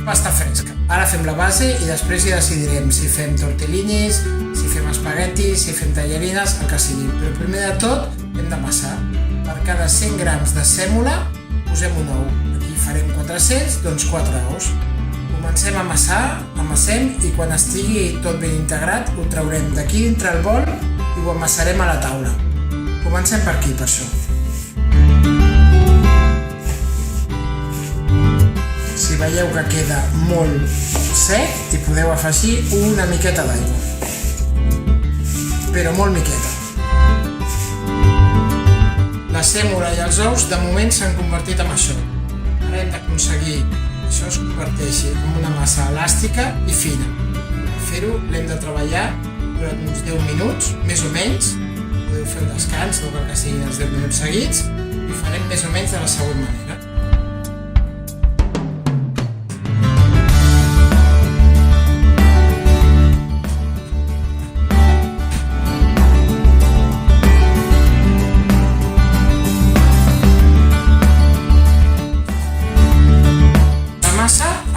pasta fresca. Ara fem la base i després hi decidirem si fem tortellinis, si fem espaguetis, si fem tallarines, el que sigui. Però primer de tot hem d'amassar. Per cada 100 grams de sèmola posem un ou. Aquí farem 400, doncs 4 ous. Comencem a amassar, amassem i quan estigui tot ben integrat ho traurem d'aquí dintre el bol i ho amassarem a la taula. Comencem per aquí, per això. Si veieu que queda molt sec, hi podeu afegir una miqueta d'aigua, però molt miqueta. La sèmola i els ous de moment s'han convertit en això. Ara hem d'aconseguir que això es converteixi en una massa elàstica i fina. Per fer-ho l'hem de treballar durant uns 10 minuts, més o menys. Podeu fer un descans, no cal que siguin els 10 minuts seguits, i farem més o menys de la següent manera.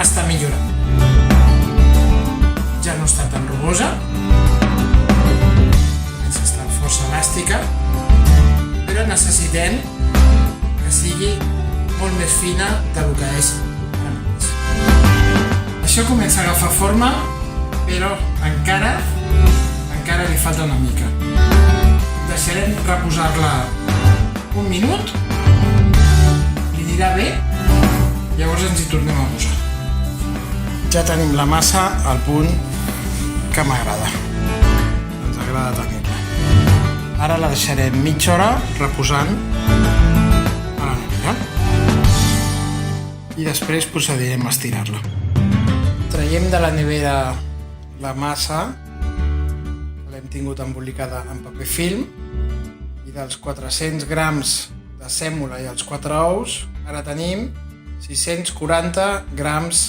Està millorant. Ja no està tan rugosa, comença a estar força elàstica, però necessitem que sigui molt més fina del que és ara mateix. Això comença a agafar forma, però encara li falta una mica. Deixarem reposar-la un minut, li anirà bé, llavors ens hi tornem a posar. Ja tenim la massa al punt que m'agrada. Ens agrada tenir-la. Ara la deixarem mitja hora reposant a la nevera. I després procedirem a estirar-la. Traiem de la nevera la massa, que l'hem tingut embolicada en paper film, i dels 400 grams de sèmola i els 4 ous, ara tenim 640 grams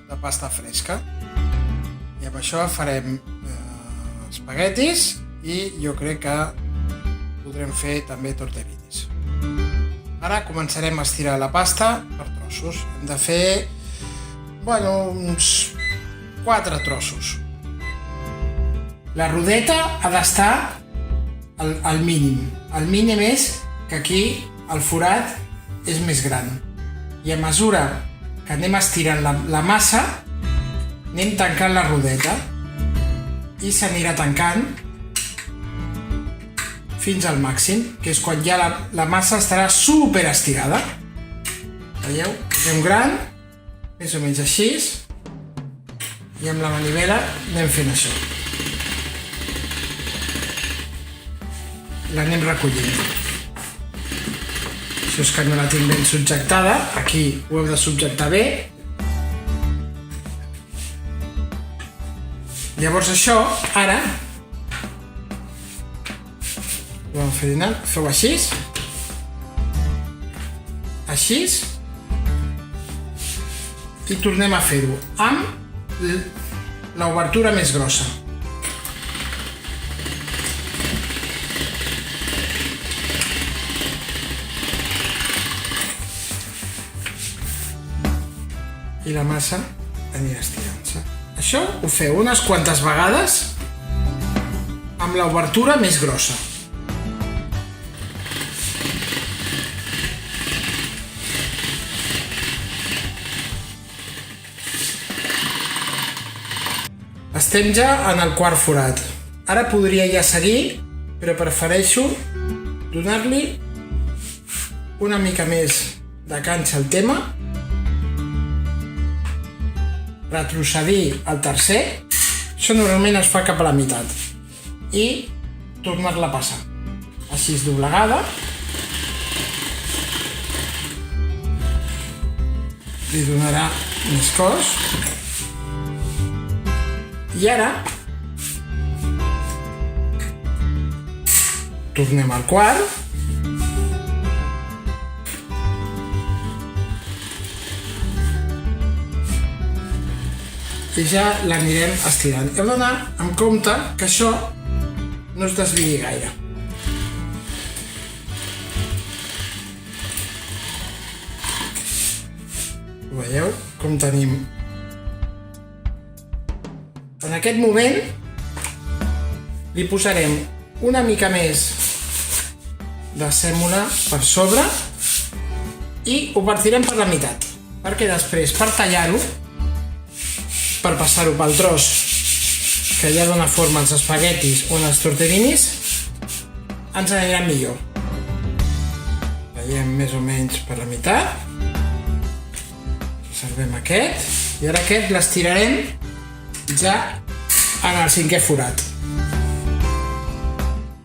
de pasta fresca. I amb això farem espaguetis i jo crec que podrem fer també tortellinis. Ara començarem a estirar la pasta per trossos. Hem de fer uns 4 trossos. La rodeta ha d'estar al mínim. El mínim és que aquí el forat és més gran. I a mesura que anem estirant la massa, anem tancant la rodeta i s'anirà tancant fins al màxim, que és quan ja la massa estarà super estirada. Veieu? Fem gran, més o menys així, i amb la manivela anem fent això. L'anem recollint. Si és que no la tinc ben subjectada, aquí ho heu de subjectar bé. Llavors això, ara, ho vam fer dinar, feu així, així, i tornem a fer-ho amb l'obertura més grossa. I la massa anirà estirant-se. Això ho feu unes quantes vegades amb l'obertura més grossa. Estem ja en el quart forat. Ara podria ja seguir, però prefereixo donar-li una mica més de canxa al tema, retrocedir al tercer, això normalment es fa cap a la meitat, i tornar-la a passar. Així doblegada. Li donarà més cos. I ara tornem al quart. I ja l'anirem estirant. Heu d'anar amb compte que això no es desviï gaire. Ho veieu? Com tenim En aquest moment li posarem una mica més de sèmola per sobre i ho partirem per la meitat, perquè després, per tallar-ho, per passar-ho pel tros que ja dona forma als espaguetis o als tortellinis, ens anirà millor. Tallem més o menys per la meitat, reservem aquest i ara aquest l'estirarem ja en el 5è forat.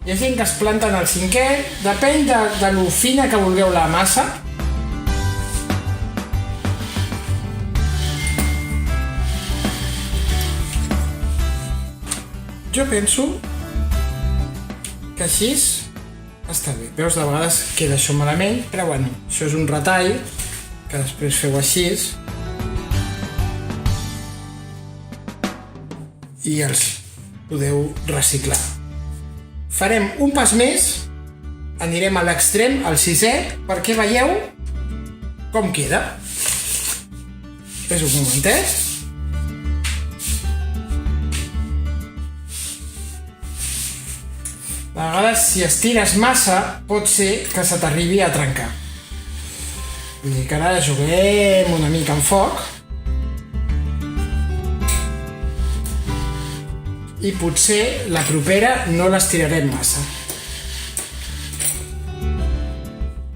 Hi ha gent que es planta en el 5è, depèn de lo fina que vulgueu la massa. Jo penso que així està bé. Veus, de vegades queda això malament, però bueno, això és un retall que després feu així i els podeu reciclar. Farem un pas més, anirem a l'extrem, al 6è, perquè veieu com queda. És un momentet. A vegades, si estires massa, pot ser que se t'arribi a trencar. Vull dir que ara juguem una mica amb foc i potser la propera no l'estirarem massa.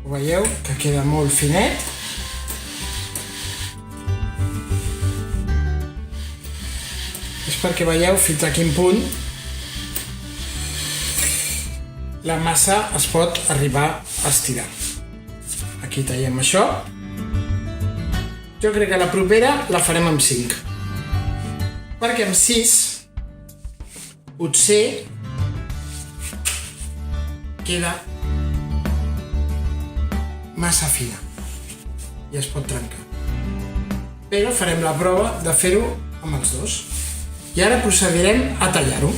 Ho veieu que queda molt finet. És perquè veieu fins a quin punt la massa es pot arribar a estirar. Aquí tallem això. Jo crec que la propera la farem amb 5. Perquè amb 6 potser queda massa fina i es pot trencar. Però farem la prova de fer-ho amb els dos. I ara procedirem a tallar-ho.